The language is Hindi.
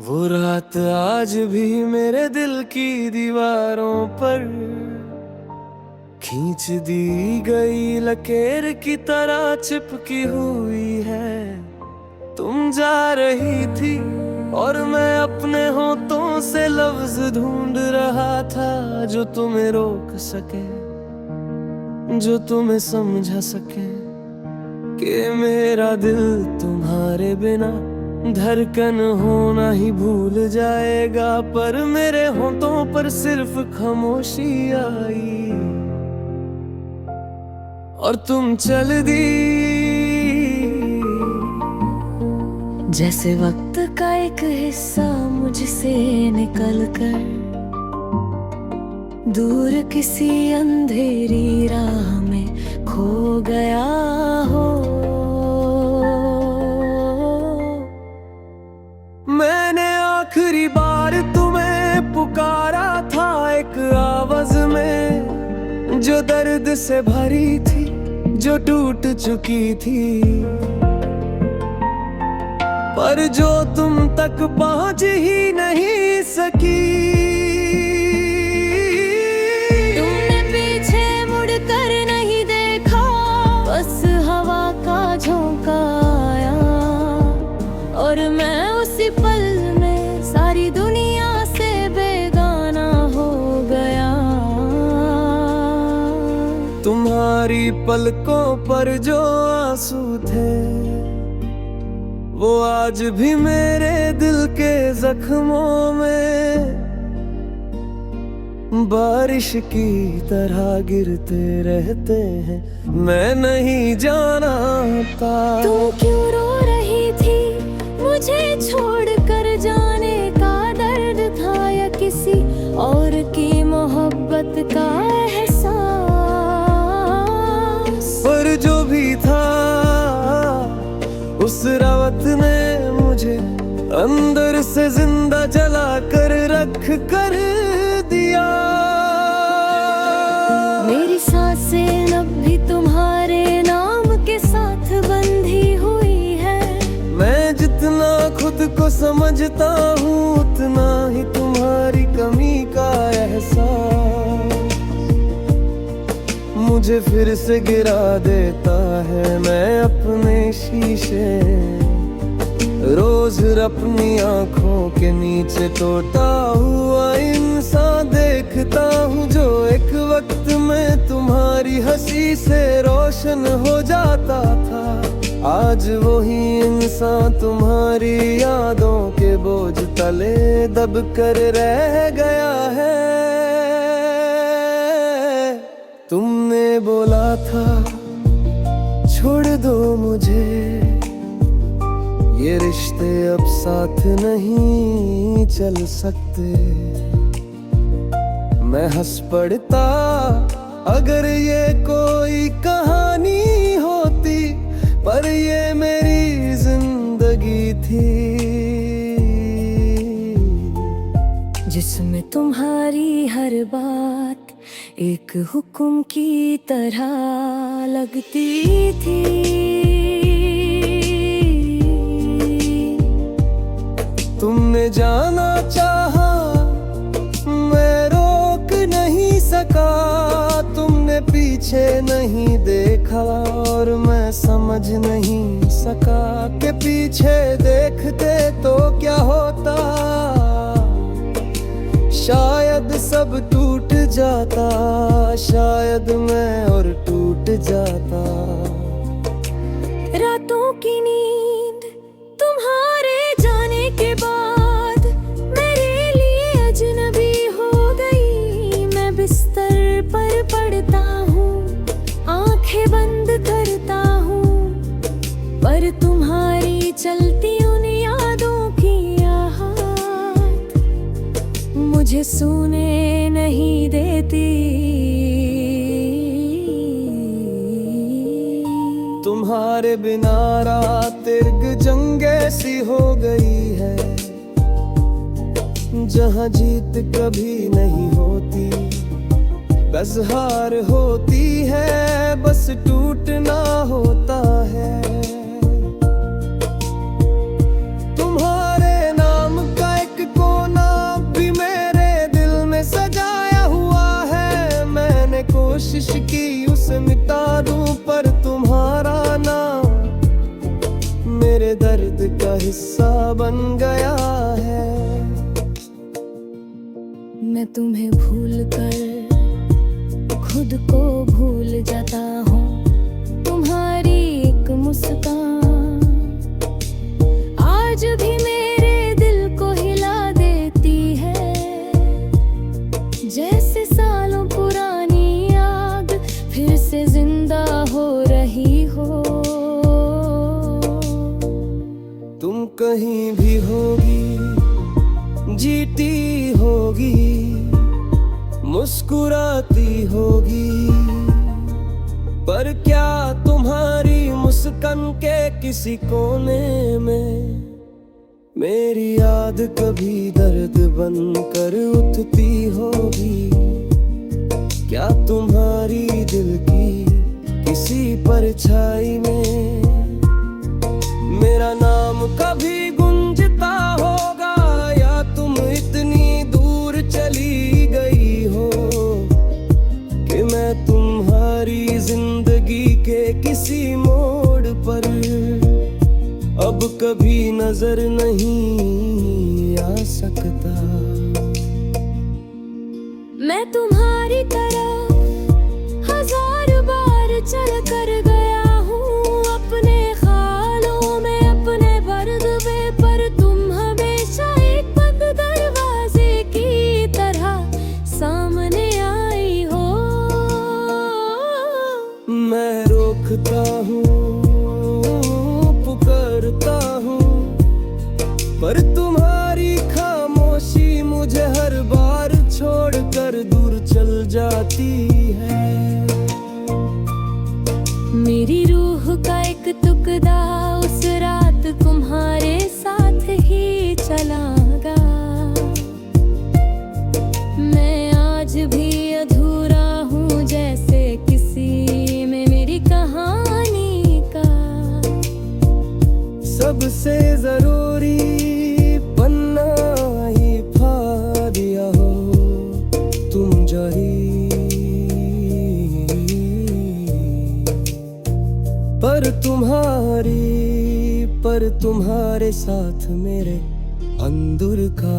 वो रात आज भी मेरे दिल की दीवारों पर खींच दी गई लकीर की तरह चिपकी हुई है। तुम जा रही थी और मैं अपने होठों से लफ्ज ढूंढ रहा था जो तुम्हें रोक सके, जो तुम्हें समझा सके कि मेरा दिल तुम्हारे बिना धड़कन होना ही भूल जाएगा। पर मेरे होठों पर सिर्फ खामोशी आई और तुम चल दी। जैसे वक्त का एक हिस्सा मुझसे निकल कर दूर किसी अंधेरी राह में खो गया हो। मैंने आखिरी बार तुम्हें पुकारा था एक आवाज में जो दर्द से भरी थी, जो टूट चुकी थी, पर जो तुम तक पहुंच ही नहीं सकी। तुमने पीछे मुड़कर नहीं देखा, बस हवा का झोंका आया और मैं उसी पल में सारी दुनिया से बेगाना हो गया। तुम्हारी पलकों पर जो आंसू थे वो आज भी मेरे दिल के जख्मों में बारिश की तरह गिरते रहते हैं। मैं नहीं जानता तुम क्यों रो रही थी, मुझे छोड़कर जाने का दर्द था या किसी और की मोहब्बत का एहसास। पर जो भी था उस रात ने मुझे अंदर से जिंदा जला कर रख कर दिया। मेरी सांसें अब भी तुम्हारे नाम के साथ बंधी हुई है। मैं जितना खुद को समझता हूँ उतना ही तुम्हारी कमी का एहसास मुझे फिर से गिरा देता है। मैं अपने शीशे रोज अपनी आंखों के नीचे टूटा हुआ इंसान देखता हूँ जो एक वक्त में तुम्हारी हंसी से रोशन हो जाता था। आज वही इंसान तुम्हारी यादों के बोझ तले दब कर रह गया है। तुमने बोला था छोड़ दो मुझे, ये रिश्ते अब साथ नहीं चल सकते। मैं हंस पड़ता अगर ये कोई कहानी होती, पर ये मेरी जिंदगी थी जिसमें तुम्हारी हर बात एक हुक्म की तरह लगती थी। तुमने जाना चाहा मैं रोक नहीं सका, तुमने पीछे नहीं देखा और मैं समझ नहीं सका कि पीछे देखते तो क्या होता। शायद सब टूट जाता, शायद मैं और टूट जाता। रातों की नींद तुम्हारे जाने के बाद मेरे लिए अजनबी हो गई। मैं बिस्तर पर पड़ता हूँ, आंखें बंद करता हूँ, पर तुम्हारी चलती उन यादों की आहट मुझे सोने नहीं देती। तुम्हारे बिना रात तिर्ग जंगे सी हो गई है, जहाँ जीत कभी नहीं होती बस हार होती है, बस टूटना होता है। तुम्हारे नाम का हिस्सा बन गया है। मैं तुम्हें भूल कर खुद को भूल जाता हूँ। तुम्हारी एक मुस्कान आज भी मेरे दिल को हिला देती है, जैसे सालों पुरानी याद फिर से जिंदा हो रही हो। तुम कहीं भी होगी, जीती होगी, मुस्कुराती होगी, पर क्या तुम्हारी मुस्कान के किसी कोने में मेरी याद कभी दर्द बनकर उठती होगी? क्या तुम्हारी दिल की किसी परछाई में मेरा नाम कभी गूंजता होगा? या तुम इतनी दूर चली गई हो कि मैं तुम्हारी जिंदगी के किसी मोड़ पर अब कभी नजर नहीं आ सकता। मैं तुम्हारी तरफ हजार बार चल कर गया हूँ अपने ख्यालों में, अपने दर्द में, पर तुम हमेशा एक बंद दरवाजे की तरह सामने आई हो। मैं रोकता हूँ, पुकारता हूँ, पर तुम्हारी खामोशी मुझे हर बार छोड़कर दूर चल जाती है। मेरी रूह का एक टुकड़ा उस रात तुम्हारे साथ ही चला गया। मैं आज भी अधूरा हूँ, जैसे किसी में मेरी कहानी का सबसे जरूरी पन्ना ही फाड़ दिया हो तुम जाही। पर तुम्हारे साथ मेरे अंदर का